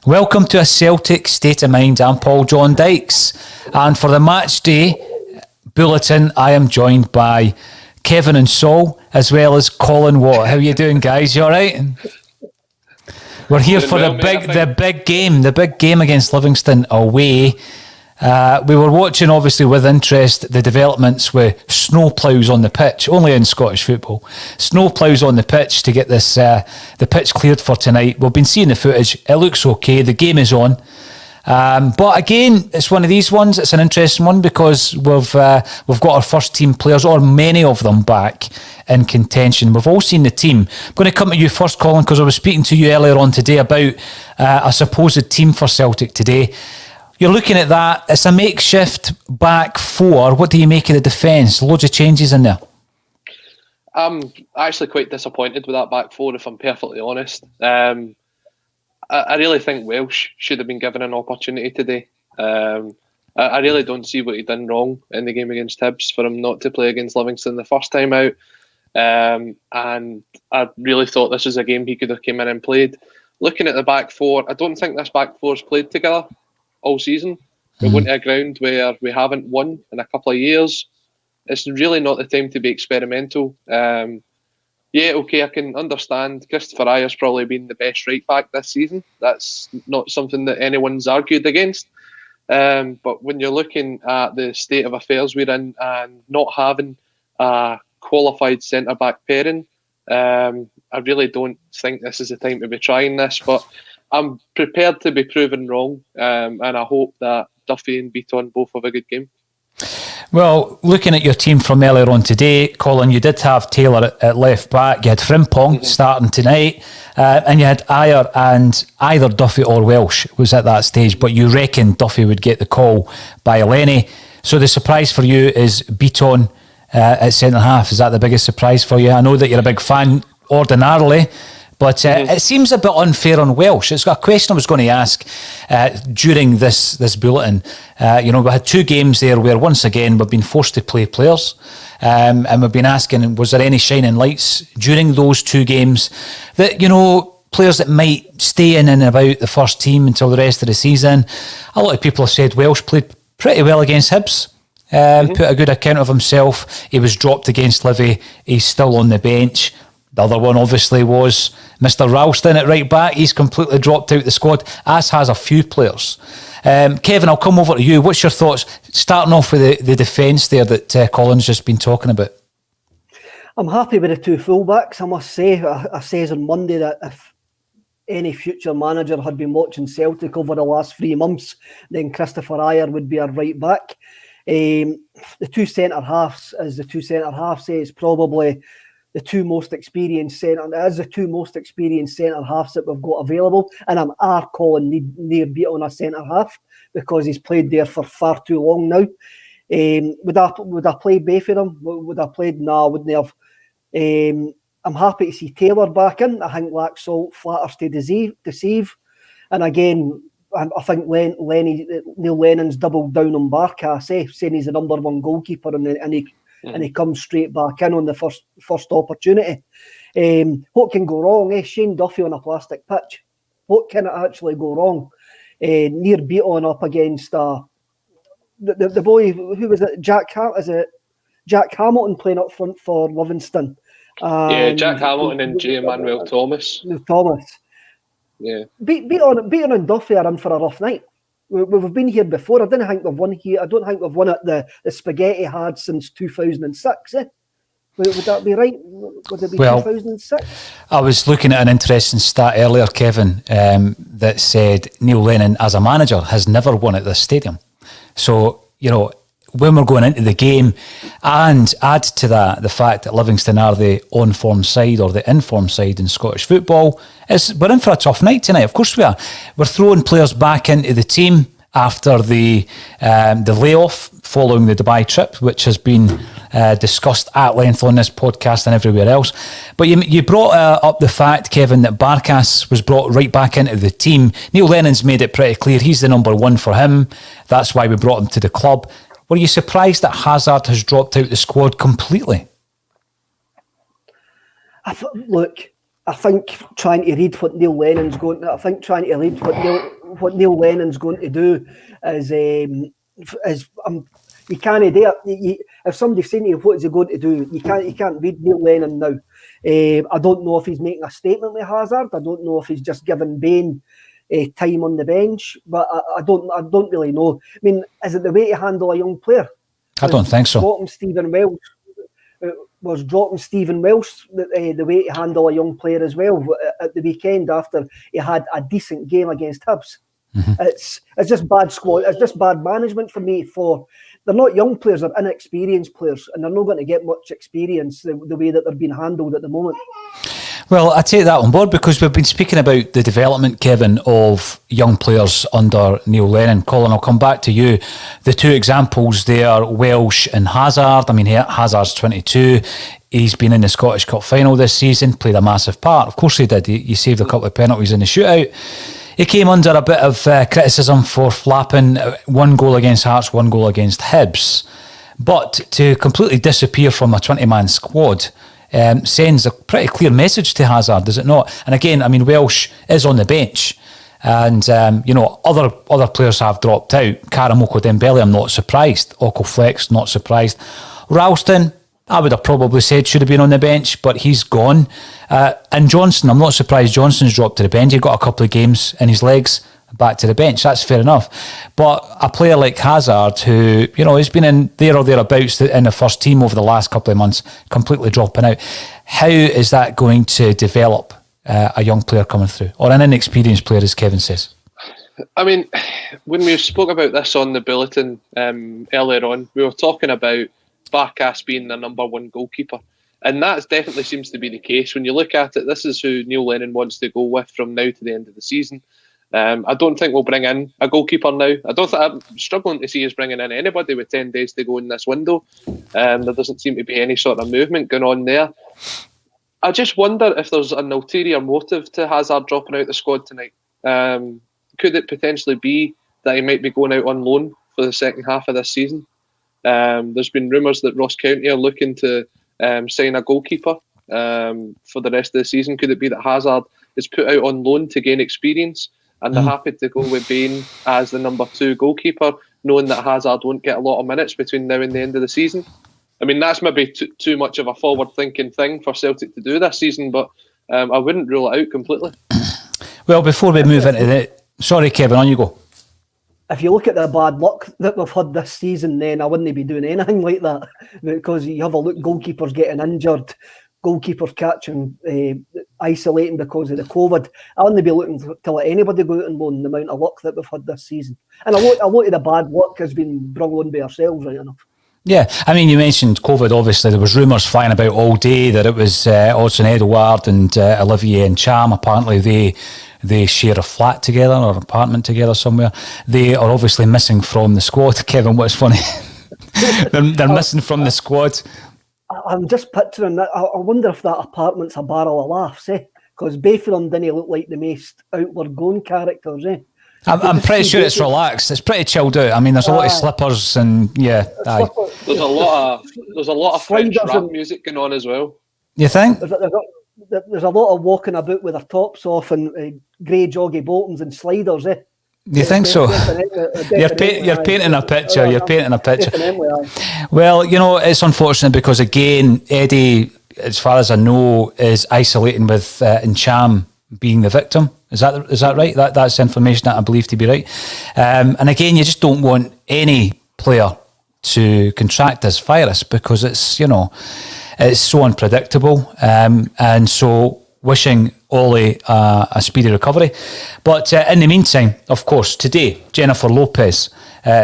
Welcome to A Celtic State of Mind. I'm Paul John Dykes, and for the match day bulletin I am joined by Kevin and Saul, as well as Colin Watt. How are you doing, guys? You alright? We're here for the big game against Livingston away. We were watching, obviously, with interest, the developments with snow ploughs on the pitch, only in Scottish football. Snow ploughs on the pitch to get this the pitch cleared for tonight. We've been seeing the footage. It looks okay. The game is on. But again, it's one of these ones. It's an interesting one because we've got our first team players, or many of them, back in contention. We've all seen the team. I'm going to come to you first, Colin, because I was speaking to you earlier on today about a supposed team for Celtic today. You're looking at that. It's a makeshift back four. What do you make of the defence? Loads of changes in there. I'm actually quite disappointed with that back four, if I'm perfectly honest. I really think Welsh should have been given an opportunity today. I really don't see what he done wrong in the game against Hibs for him not to play against Livingston the first time out. And I really thought this was a game he could have come in and played. Looking at the back four, I don't think this back four's played together all season. We're going to a ground where we haven't won in a couple of years. It's really not the time to be experimental. I can understand Christopher Ayer's probably been the best right back this season. That's not something that anyone's argued against. But when you're looking at the state of affairs we're in and not having a qualified centre-back pairing, I really don't think this is the time to be trying this. But I'm prepared to be proven wrong, and I hope that Duffy and Beaton both have a good game. Well, looking at your team from earlier on today, Colin, you did have Taylor at left back, you had Frimpong starting tonight, and you had Ayer, and either Duffy or Welsh was at that stage, but you reckon Duffy would get the call by Lennon. So the surprise for you is Beaton at centre-half. Is that the biggest surprise for you? I know that you're a big fan ordinarily, but it seems a bit unfair on Welsh. It's got a question I was going to ask during this bulletin. We had two games there where, once again, we've been forced to play players. And we've been asking, was there any shining lights during those two games that, players that might stay in and about the first team until the rest of the season? A lot of people have said Welsh played pretty well against Hibs. Put a good account of himself. He was dropped against Livy. He's still on the bench. The other one, obviously, was Mr. Ralston at right back. He's completely dropped out the squad, as has a few players. Kevin, I'll come over to you. What's your thoughts, starting off with the defence there that Colin's just been talking about? I'm happy with the two fullbacks, I must say. I says on Monday that if any future manager had been watching Celtic over the last 3 months, then Christopher Ayer would be our right back. The two centre-halves, as the two centre-halves say, is probably the two most experienced centre halves that we've got available, and I'm calling near beat on a centre half because he's played there for far too long now. Would I play both of them? Would I played? No, I wouldn't have. I'm happy to see Taylor back in. I think Laxalt flatters to deceive, and again, I think Neil Lennon's doubled down on Barkas, saying he's the number one goalkeeper, and he comes straight back in on the first opportunity. What can go wrong? Shane Duffy on a plastic pitch. What can it actually go wrong? Near Beaton up against the boy, who was it? Jack Hamilton playing up front for Livingston. Jack Hamilton and J. Emmanuel Thomas. Yeah. Beaton and Duffy are in for a rough night. We've been here before. I don't think we've won here. I don't think we've won at the Spaghetti had since 2006. Would that be right? Would it be 2006? I was looking at an interesting stat earlier, Kevin, that said Neil Lennon, as a manager, has never won at this stadium. So, when we're going into the game, and add to that the fact that Livingston are the on-form side or the in-form side in Scottish football, we're in for a tough night tonight. Of course we are. We're throwing players back into the team after the layoff following the Dubai trip, which has been discussed at length on this podcast and everywhere else. But you brought up the fact, Kevin, that Barkas was brought right back into the team. Neil Lennon's made it pretty clear he's the number one for him. That's why we brought him to the club. Were you surprised that Hazard has dropped out the squad completely? Look, I think trying to read what Neil Lennon's going to. I think trying to read what Neil Lennon's going to do is you can't do it. If somebody's saying to you what is he going to do, you can't read Neil Lennon now. I don't know if he's making a statement with Hazard. I don't know if he's just giving Bain time on the bench, but I don't really know. I mean, is it the way to handle a young player? I don't think so. Dropping Stephen Welsh the way to handle a young player as well at the weekend after he had a decent game against Hibs. Mm-hmm. It's just bad squad. It's just bad management for me. They're not young players; they're inexperienced players, and they're not going to get much experience the way that they're being handled at the moment. Well, I take that on board because we've been speaking about the development, Kevin, of young players under Neil Lennon. Colin, I'll come back to you. The two examples there, Welsh and Hazard. I mean, Hazard's 22. He's been in the Scottish Cup final this season, played a massive part. Of course he did. He saved a couple of penalties in the shootout. He came under a bit of criticism for flapping 1 goal against Hearts, 1 goal against Hibs. But to completely disappear from a 20-man squad sends a pretty clear message to Hazard, does it not? And again, I mean, Welsh is on the bench, and other players have dropped out. Karamoko Dembele, I'm not surprised. Oko Flex, not surprised. Ralston, I would have probably said should have been on the bench, but he's gone. And Johnson, I'm not surprised Johnson's dropped to the bench. He got a couple of games in his legs, back to the bench. That's fair enough. But a player like Hazard, who, has been in there or thereabouts in the first team over the last couple of months, completely dropping out. How is that going to develop a young player coming through? Or an inexperienced player, as Kevin says? I mean, when we spoke about this on the bulletin earlier on, we were talking about Barkas being the number one goalkeeper. And that definitely seems to be the case. When you look at it, this is who Neil Lennon wants to go with from now to the end of the season. I don't think we'll bring in a goalkeeper now. I'm struggling to see us bringing in anybody with 10 days to go in this window. There doesn't seem to be any sort of movement going on there. I just wonder if there's an ulterior motive to Hazard dropping out the squad tonight. Could it potentially be that he might be going out on loan for the second half of this season? There's been rumours that Ross County are looking to sign a goalkeeper for the rest of the season. Could it be that Hazard is put out on loan to gain experience and they're happy to go with Bain as the number 2 goalkeeper, knowing that Hazard won't get a lot of minutes between now and the end of the season? I mean, that's maybe too much of a forward-thinking thing for Celtic to do this season, but I wouldn't rule it out completely. Well, before we move into it... Sorry, Kevin, on you go. If you look at the bad luck that we've had this season, then I wouldn't be doing anything like that, because you have a look, goalkeepers getting injured, goalkeepers catching, isolating because of the COVID. I wouldn't be looking to let anybody go out and loan the amount of luck that we've had this season. And a lot of the bad luck has been brought on by ourselves, right enough. Yeah, I mean, you mentioned COVID, obviously. There was rumours flying about all day that it was Odsonne Edouard and Olivier Ncham. Apparently they share a flat together or apartment together somewhere. They are obviously missing from the squad. Kevin, what's funny? they're missing from the squad. I'm just picturing that. I wonder if that apartment's a barrel of laughs, because both of them didn't look like the most outward going characters, I'm pretty sure it's relaxed. It's pretty chilled out. I mean, there's a lot of slippers and There's a lot of French rap music going on as well. You think? There's a lot of walking about with their tops off and grey joggy bottoms and sliders, You think so? You're painting a picture. You're painting a picture. Well, it's unfortunate because, again, Eddie, as far as I know, is isolating with Ncham being the victim. Is that right? That's information that I believe to be right. And again, you just don't want any player to contract this virus because it's so unpredictable. And so wishing Ollie a speedy recovery. But in the meantime, of course, today, Jennifer Lopez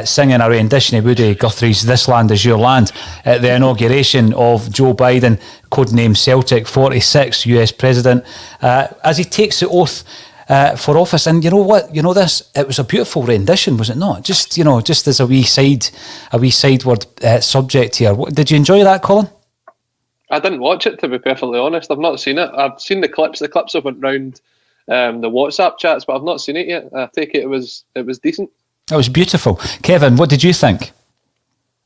singing a rendition of Woody Guthrie's This Land Is Your Land at the inauguration of Joe Biden, codenamed Celtic, 46th US president, as he takes the oath for office. And you know what? It was a beautiful rendition, was it not? Just as a wee sideward subject here. Did you enjoy that, Colin? I didn't watch it, to be perfectly honest. I've not seen it. I've seen the clips. The clips have went round the WhatsApp chats, but I've not seen it yet. I take it was decent. It was beautiful. Kevin, what did you think?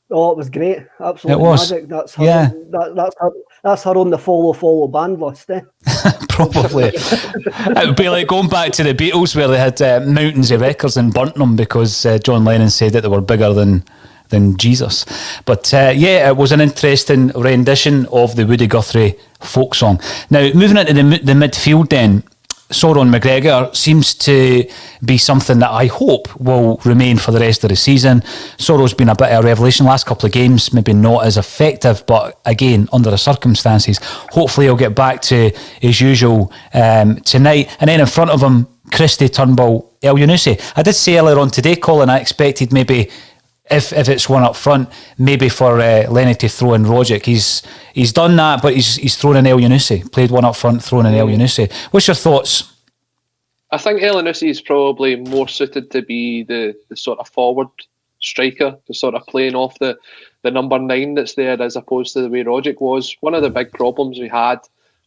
Oh, it was great. Absolutely it was. magic. That's her on the follow band list. Probably. It would be like going back to the Beatles where they had mountains of records and burnt them because John Lennon said that they were bigger than Jesus. But it was an interesting rendition of the Woody Guthrie folk song. Now, moving into the midfield then, Soron McGregor seems to be something that I hope will remain for the rest of the season. Soro's been a bit of a revelation last couple of games, maybe not as effective, but again, under the circumstances, hopefully he'll get back to his usual tonight. And then in front of him, Christie, Turnbull, El Yunusi. I did say earlier on today, Colin, I expected maybe if it's one up front, maybe for Lennon to throw in Rogic. He's done that, but he's thrown in El Yunusi. Played one up front, thrown in El Yunusi. What's your thoughts? I think El Yunusi is probably more suited to be the sort of forward striker, the sort of playing off the number 9 that's there, as opposed to the way Rogic was. One of the big problems we had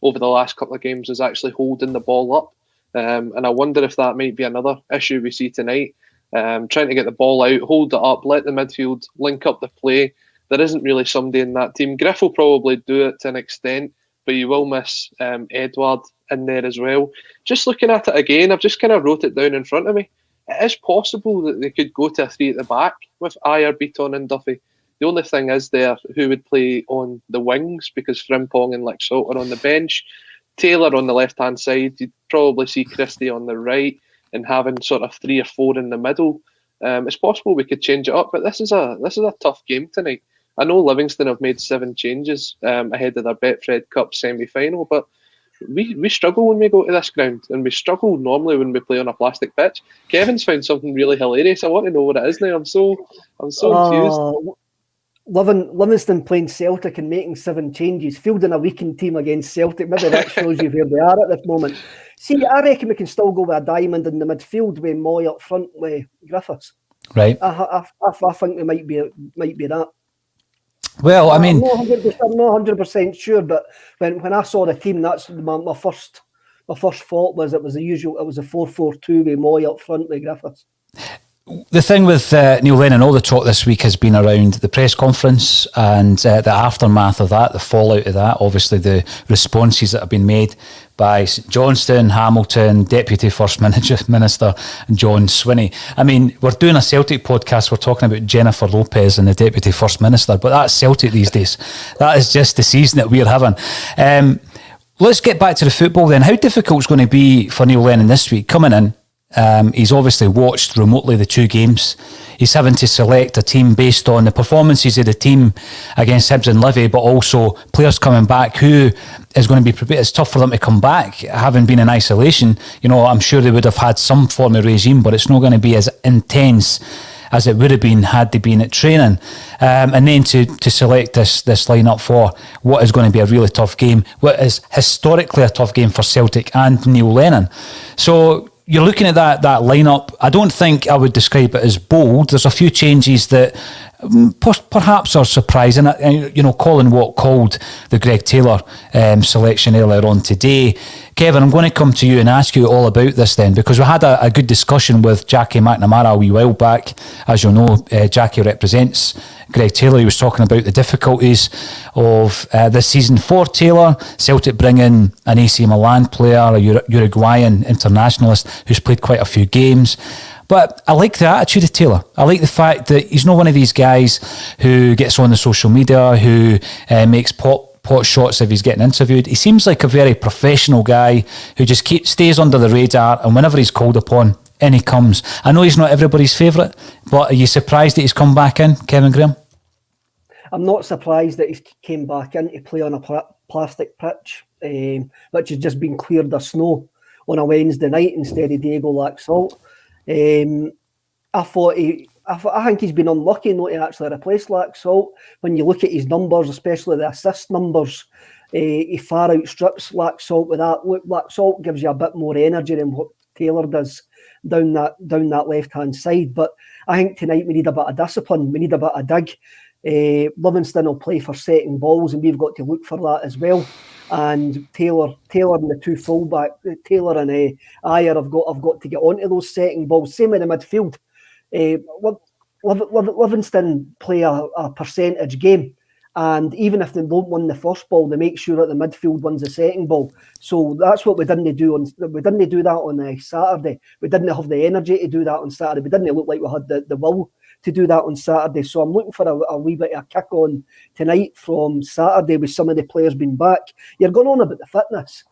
over the last couple of games is actually holding the ball up. And I wonder if that might be another issue we see tonight. Trying to get the ball out, hold it up, let the midfield link up the play. There isn't really somebody in that team. Griff will probably do it to an extent, but you will miss Edward in there as well. Just looking at it again, I've just kind of wrote it down in front of me. It is possible that they could go to a 3 at the back with Ayer, Beaton and Duffy. The only thing is there, who would play on the wings, because Frimpong and Laxalt are on the bench. Taylor on the left-hand side, you'd probably see Christie on the right, and having sort of 3 or 4 in the middle. It's possible we could change it up, but this is a tough game tonight. I know Livingston have made 7 changes ahead of their Betfred Cup semi-final, but we struggle when we go to this ground, and we struggle normally when we play on a plastic pitch. Kevin's found something really hilarious. I want to know what it is now. I'm so confused. Livingston playing Celtic and making 7 changes, fielding a weakened team against Celtic. Maybe that shows you where they are at this moment. See, I reckon we can still go with a diamond in the midfield with Moy up front with Griffiths. Right. I think it might be that. Well, I mean, I'm not 100% sure, but when I saw the team, that's my first thought was it was the usual. It was a 4-4-2 with Moy up front with Griffiths. The thing with Neil Lennon, all the talk this week has been around the press conference and the aftermath of that, the fallout of that. Obviously, the responses that have been made by St Johnstone, Hamilton, Deputy First Minister John Swinney. I mean, we're doing a Celtic podcast. We're talking about Jennifer Lopez and the Deputy First Minister, but that's Celtic these days. That is just the season that we're having. Let's get back to the football then. How difficult is going to be for Neil Lennon this week coming in? He's obviously watched remotely the 2 games. He's having to select a team based on the performances of the team against Hibs and Livy, but also players coming back. Who is going to be prepared? It's tough for them to come back, having been in isolation. You know, I'm sure they would have had some form of regime, but it's not going to be as intense as it would have been had they been at training. And then to select this lineup for what is going to be a really tough game, what is historically a tough game for Celtic and Neil Lennon. So you're looking at that lineup. I don't think I would describe it as bold. There's a few changes that perhaps are surprising. You know, Colin Watt called the Greg Taylor selection earlier on today. Kevin, I'm going to come to you and ask you all about this then, because we had a good discussion with Jackie McNamara a wee while back. As you'll know, Jackie represents Greg Taylor. He was talking about the difficulties of this season for Taylor. Celtic bring in an AC Milan player, a Uruguayan internationalist who's played quite a few games. But I like the attitude of Taylor. I like the fact that he's not one of these guys who gets on the social media, who makes pot shots if he's getting interviewed. He seems like a very professional guy who just stays under the radar, and whenever he's called upon, in he comes. I know he's not everybody's favourite, but are you surprised that he's come back in, Kevin Graham? I'm not surprised that he came back in to play on a plastic pitch, which has just been cleared of snow on a Wednesday night instead of Diego Laxalt. I think he's been unlucky not to actually replace Laxalt. When you look at his numbers, especially the assist numbers, he far outstrips Laxalt with that. Look, Laxalt gives you a bit more energy than what Taylor does down that left-hand side. But I think tonight we need a bit of discipline. We need a bit of dig. Livingston will play for setting balls, and we've got to look for that as well. And Taylor and the 2 fullback, Taylor and Ayer have got to get onto those setting balls. Same in the midfield. Livingston play a percentage game. And even if they don't win the first ball, they make sure that the midfield wins the second ball. So that's what we didn't do that on Saturday. We didn't have the energy to do that on Saturday. We didn't look like we had the will to do that on Saturday. So I'm looking for a wee bit of a kick on tonight from Saturday with some of the players being back. You're going on about the fitness.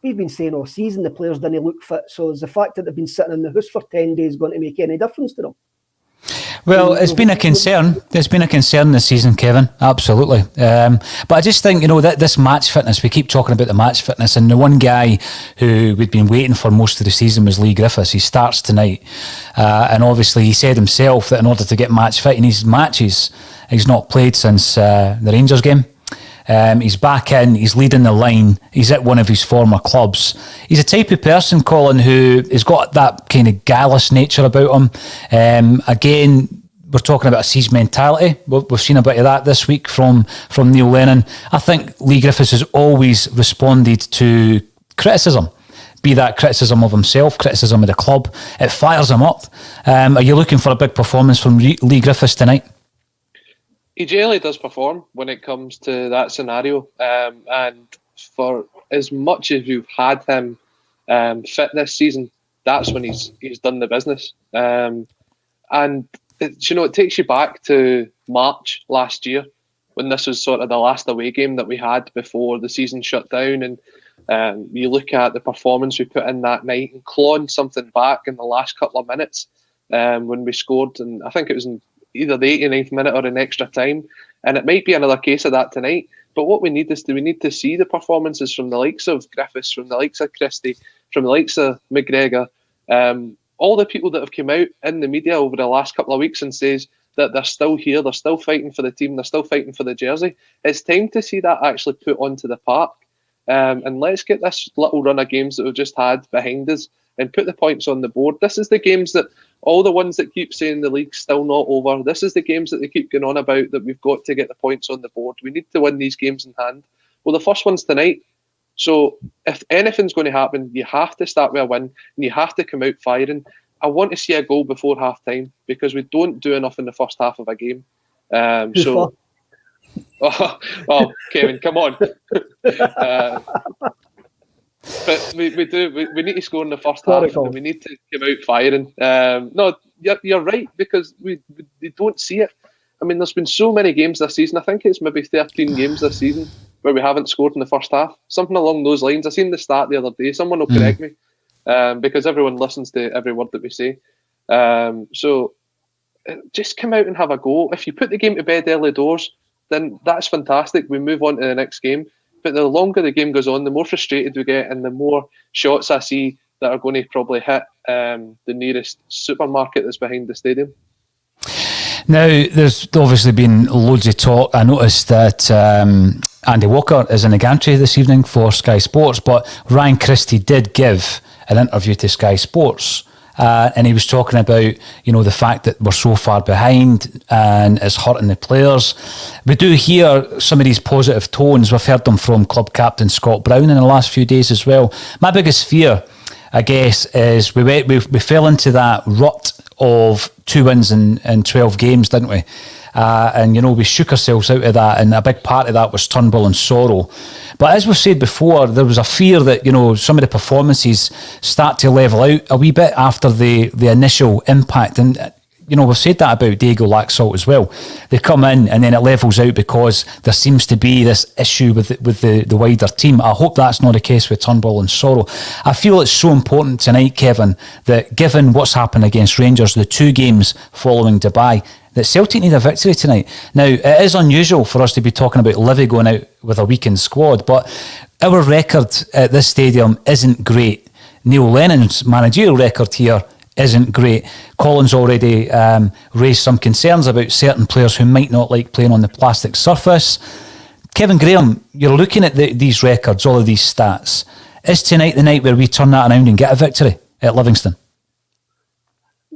We've been saying all season the players didn't look fit. So is the fact that they've been sitting in the house for 10 days going to make any difference to them? Well, it's been a concern. It's been a concern this season, Kevin. Absolutely. But I just think, that this match fitness, we keep talking about the match fitness, and the one guy who we'd been waiting for most of the season was Leigh Griffiths. He starts tonight. And obviously he said himself that in order to get match fit in his matches, he's not played since the Rangers game. He's back in, he's leading the line, he's at one of his former clubs. He's a type of person, Colin, who has got that kind of guileless nature about him. Again, we're talking about a siege mentality. We've seen a bit of that this week from Neil Lennon. I think Leigh Griffiths has always responded to criticism, be that criticism of himself, criticism of the club. It fires him up. Are you looking for a big performance from Leigh Griffiths tonight? He generally does perform when it comes to that scenario, and for as much as we've had him fit this season, that's when he's done the business. And it takes you back to March last year when this was sort of the last away game that we had before the season shut down, and you look at the performance we put in that night and clawing something back in the last couple of minutes when we scored, and I think it was in either the 89th minute or in extra time, and it might be another case of that tonight. But what we need to see the performances from the likes of Griffiths, from the likes of Christie, from the likes of McGregor, all the people that have come out in the media over the last couple of weeks and says that they're still here, they're still fighting for the team, they're still fighting for the jersey. It's time to see that actually put onto the park, and let's get this little run of games that we've just had behind us and put the points on the board. This is the games that all the ones that keep saying the league's still not over, this is the games that they keep going on about, that we've got to get the points on the board. We need to win these games in hand. Well, the first one's tonight. So if anything's going to happen, you have to start with a win and you have to come out firing. I want to see a goal before half time because we don't do enough in the first half of a game. Oh, Kevin, come on. But we need to score in the first half, and we need to come out firing. No, you're right, because we don't see it. I mean, there's been so many games this season. I think it's maybe 13 games this season where we haven't scored in the first half. Something along those lines. I seen the stat the other day. Someone will correct me, because everyone listens to every word that we say. So just come out and have a go. If you put the game to bed early doors, then that's fantastic. We move on to the next game. But the longer the game goes on, the more frustrated we get, and the more shots I see that are going to probably hit the nearest supermarket that's behind the stadium. Now, there's obviously been loads of talk. I noticed that Andy Walker is in the gantry this evening for Sky Sports, but Ryan Christie did give an interview to Sky Sports. And he was talking about, the fact that we're so far behind and it's hurting the players. We do hear some of these positive tones. We've heard them from club captain Scott Brown in the last few days as well. My biggest fear, I guess, is we fell into that rut of 2 wins in 12 games, didn't we? And we shook ourselves out of that, and a big part of that was Turnbull and Sorrow. But as we've said before, there was a fear that some of the performances start to level out a wee bit after the initial impact. And we've said that about Diego Laxalt as well. They come in and then it levels out because there seems to be this issue with the wider team. I hope that's not the case with Turnbull and Sorrow. I feel it's so important tonight, Kevin, that given what's happened against Rangers, the 2 games following Dubai, that Celtic need a victory tonight. Now, it is unusual for us to be talking about Livy going out with a weakened squad, but our record at this stadium isn't great. Neil Lennon's managerial record here isn't great. Colin's already raised some concerns about certain players who might not like playing on the plastic surface. Kevin Graham, you're looking at these records, all of these stats. Is tonight the night where we turn that around and get a victory at Livingston?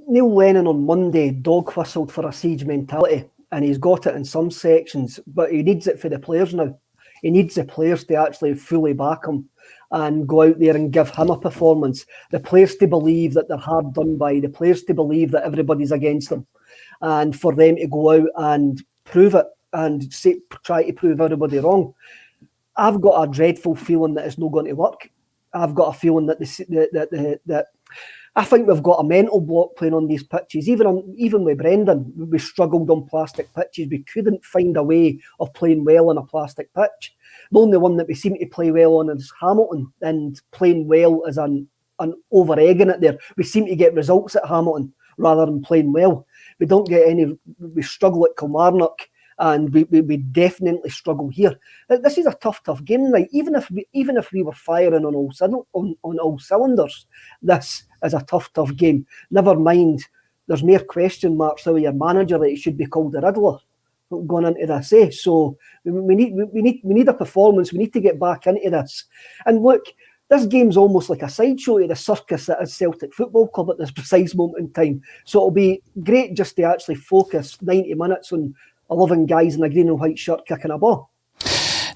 Neil Lennon on Monday dog whistled for a siege mentality, and he's got it in some sections, but he needs it for the players now. He needs the players to actually fully back him and go out there and give him a performance. The players to believe that they're hard done by, the players to believe that everybody's against them, and for them to go out and prove it and try to prove everybody wrong. I've got a dreadful feeling that it's not going to work. I've got a feeling that that I think we've got a mental block playing on these pitches. Even with Brendan, we struggled on plastic pitches. We couldn't find a way of playing well on a plastic pitch. The only one that we seem to play well on is Hamilton, and playing well is an over-egging it there. We seem to get results at Hamilton rather than playing well. We don't get any. We struggle at Kilmarnock, and we definitely struggle here. This is a tough game. Like even if we were firing on all cylinders, this is a tough game. Never mind, there's mere question marks over your manager that he should be called the Riddler going into this. So we need a performance. We need to get back into this. And look, this game's almost like a sideshow to the circus that is Celtic Football Club at this precise moment in time. So it'll be great just to actually focus 90 minutes on 11 guys in a green and white shirt kicking a ball.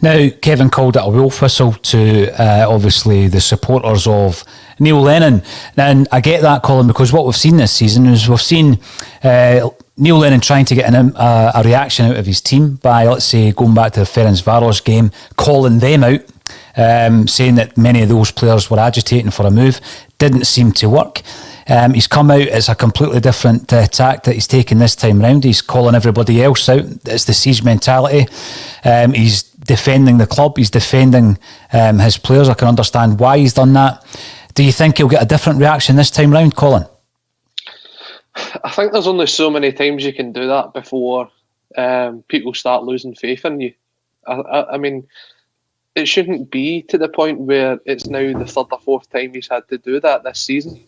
Now, Kevin called it a wolf whistle to obviously the supporters of Neil Lennon. And I get that, Colin, because what we've seen this season is we've seen Neil Lennon trying to get a reaction out of his team by, let's say, going back to the Ferencvaros game, calling them out, saying that many of those players were agitating for a move. Didn't seem to work. He's come out, it's a completely different tack that he's taken this time round. He's calling everybody else out. It's the siege mentality. He's defending the club. He's defending his players. I can understand why he's done that. Do you think he'll get a different reaction this time round, Colin? I think there's only so many times you can do that before people start losing faith in you. I mean, it shouldn't be to the point where it's now the third or fourth time he's had to do that this season.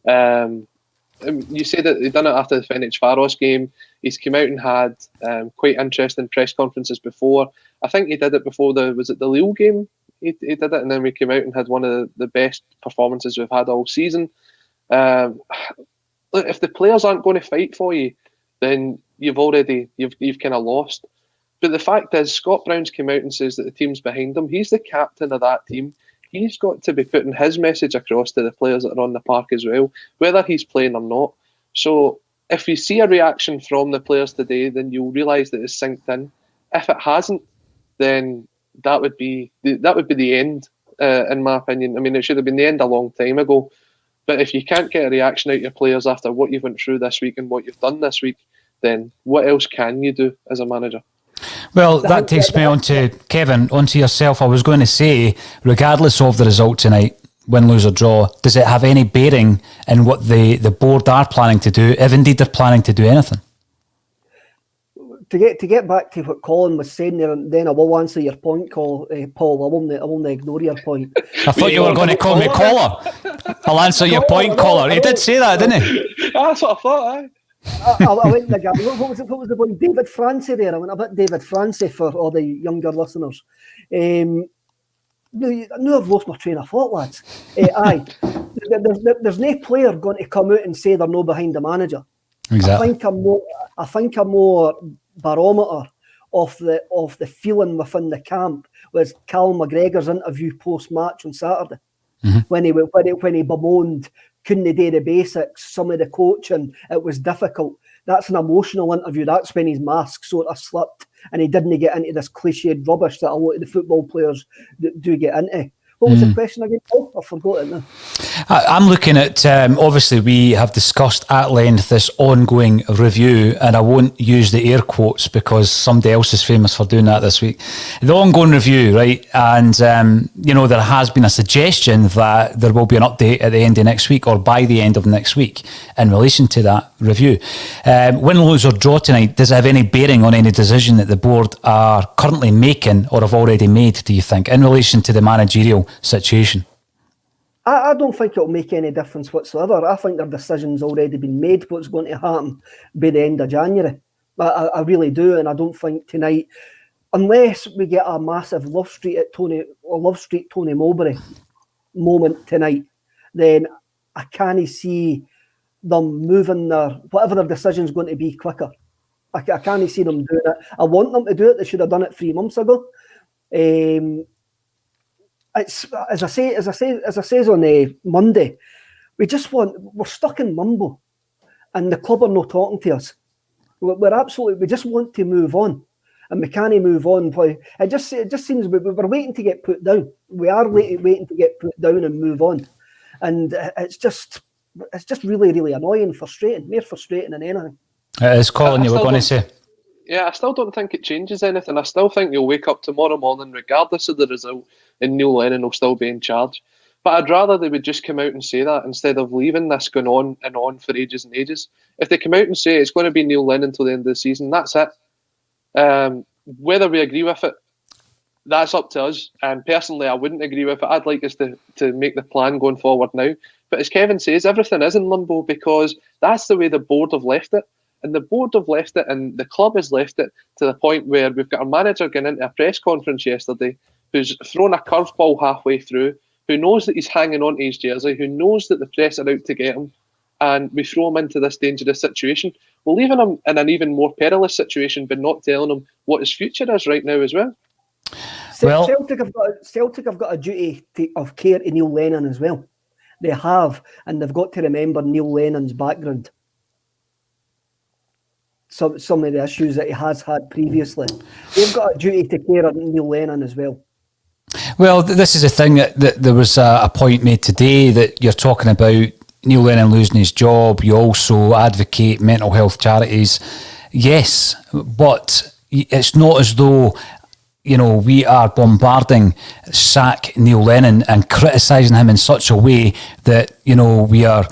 You say that he done it after the Ferencvaros game. He's come out and had quite interesting press conferences before. I think he did it before the Lille game. He did it, and then we came out and had one of the best performances we've had all season. Look, if the players aren't going to fight for you, then you've kind of lost. But the fact is, Scott Brown's come out and says that the team's behind him. He's the captain of that team. He's got to be putting his message across to the players that are on the park as well, whether he's playing or not. So if you see a reaction from the players today, then you'll realise that it's synced in. If it hasn't, then that would be the end, in my opinion. I mean, it should have been the end a long time ago. But if you can't get a reaction out of your players after what you've went through this week and what you've done this week, then what else can you do as a manager? Well, that takes me on to Kevin, onto yourself. I was going to say, regardless of the result tonight, win, lose or draw, does it have any bearing in what the board are planning to do, if indeed they're planning to do anything? To get back to what Colin was saying there, and then I will answer your point, Paul. I won't ignore your point. I thought you were going to call me caller. I'll answer your point, caller. He did say that, didn't he? That's what I thought, aye. I went the guy. What was the one? David Francie there. I went a bit David Francie for all the younger listeners. No, I've lost my train of thought, lads. Aye, there's no player going to come out and say they're no behind the manager. Exactly. I think a more barometer of the feeling within the camp was Callum McGregor's interview post match on Saturday, when he bemoaned couldn't do the basics, some of the coaching, it was difficult. That's an emotional interview. That's when his mask sort of slipped and he didn't get into this cliched rubbish that a lot of the football players do get into. What was the question again? Oh, I've forgotten now. I'm looking at, obviously we have discussed at length this ongoing review, and I won't use the air quotes because somebody else is famous for doing that this week. The ongoing review, right? And, there has been a suggestion that there will be an update at the end of next week or by the end of next week in relation to that review. Win, lose or draw tonight, does it have any bearing on any decision that the board are currently making or have already made, do you think, in relation to the managerial situation? I don't think it'll make any difference whatsoever. I think their decision's already been made what's going to happen by the end of January. I really do, and I don't think tonight, unless we get a massive Love Street Tony Mowbray moment tonight, then I can't see them moving whatever their decision's going to be quicker. I can't see them doing it. I want them to do it. They should have done it 3 months ago. It's as I say on Monday, we're stuck in limbo, and the club are not talking to us. We just want to move on, and we can't move on. It just seems we're waiting to get put down. We are waiting to get put down and move on, and it's just really, really annoying, frustrating, more frustrating than anything. It is, Colin, you were going to say. Yeah, I still don't think it changes anything. I still think you'll wake up tomorrow morning, regardless of the result, and Neil Lennon will still be in charge. But I'd rather they would just come out and say that instead of leaving this going on and on for ages and ages. If they come out and say it's going to be Neil Lennon till the end of the season, that's it. Whether we agree with it, that's up to us. And personally, I wouldn't agree with it. I'd like us to make the plan going forward now. But as Kevin says, everything is in limbo because that's the way the board have left it. And the board have left it and the club has left it to the point where we've got a manager getting into a press conference yesterday who's thrown a curveball halfway through, who knows that he's hanging on to his jersey, who knows that the press are out to get him, and we throw him into this dangerous situation. We're leaving him in an even more perilous situation, but not telling him what his future is right now as well. Celtic have got a duty of care to Neil Lennon as well. They have, and they've got to remember Neil Lennon's background. Some of the issues that he has had previously. They've got a duty to care of Neil Lennon as well. Well, this is a thing that there was a point made today that you're talking about Neil Lennon losing his job. You also advocate mental health charities. Yes, but it's not as though, we are bombarding sack Neil Lennon and criticising him in such a way that, we are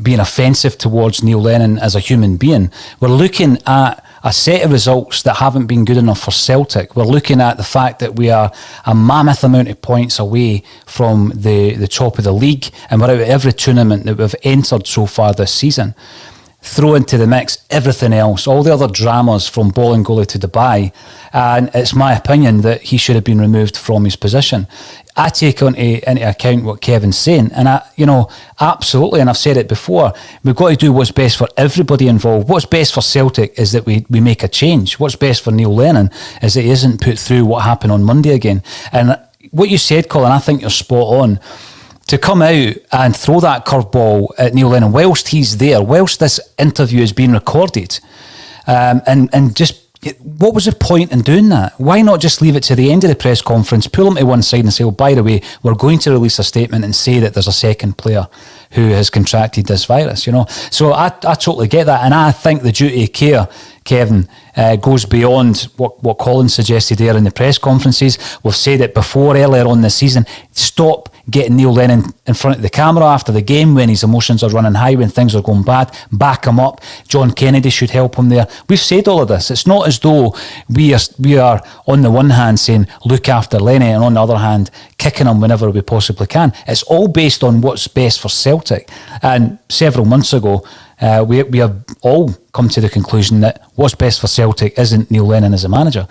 being offensive towards Neil Lennon as a human being. We're looking at a set of results that haven't been good enough for Celtic. We're looking at the fact that we are a mammoth amount of points away from the top of the league, and we're out of every tournament that we've entered so far this season. Throw into the mix everything else, all the other dramas from Bolingoli to Dubai, and it's my opinion that he should have been removed from his position. I take into account what Kevin's saying, and absolutely, and I've said it before, we've got to do what's best for everybody involved. What's best for Celtic is that we make a change. What's best for Neil Lennon is that he isn't put through what happened on Monday again. And what you said, Colin, I think you're spot on. To come out and throw that curveball at Neil Lennon whilst he's there, whilst this interview is being recorded, and just, what was the point in doing that? Why not just leave it to the end of the press conference, pull him to one side and say, by the way, we're going to release a statement and say that there's a second player who has contracted this virus, So I totally get that, and I think the duty of care, Kevin, goes beyond what Colin suggested there in the press conferences. We've said it before earlier on this season. Stop getting Neil Lennon in front of the camera after the game when his emotions are running high, when things are going bad. Back him up. John Kennedy should help him there. We've said all of this. It's not as though we are on the one hand saying look after Lenny, and on the other hand kicking him whenever we possibly can. It's all based on what's best for Celtic. And several months ago, we have all come to the conclusion that what's best for Celtic isn't Neil Lennon as a manager.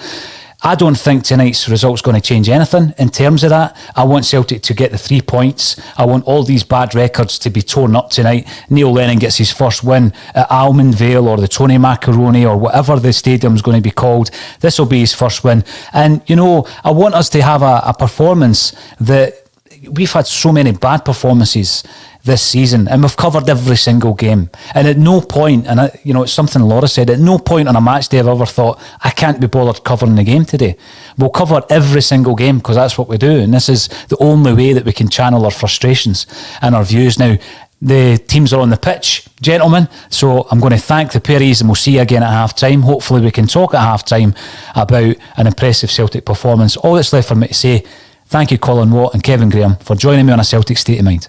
I don't think tonight's result's going to change anything in terms of that. I want Celtic to get the 3 points. I want all these bad records to be torn up tonight. Neil Lennon gets his first win at Almond Vale or the Tony Macaroni or whatever the stadium's going to be called. This will be his first win. And, I want us to have a performance that we've had so many bad performances this season, and we've covered every single game. And at no point, and it's something Laura said, at no point on a match day I've ever thought, I can't be bothered covering the game today. We'll cover every single game because that's what we do, and this is the only way that we can channel our frustrations and our views. Now, the teams are on the pitch, gentlemen, so I'm going to thank the Perrys, and we'll see you again at half-time. Hopefully we can talk at half-time about an impressive Celtic performance. All that's left for me to say, thank you, Colin Watt and Kevin Graham, for joining me on A Celtic State of Mind.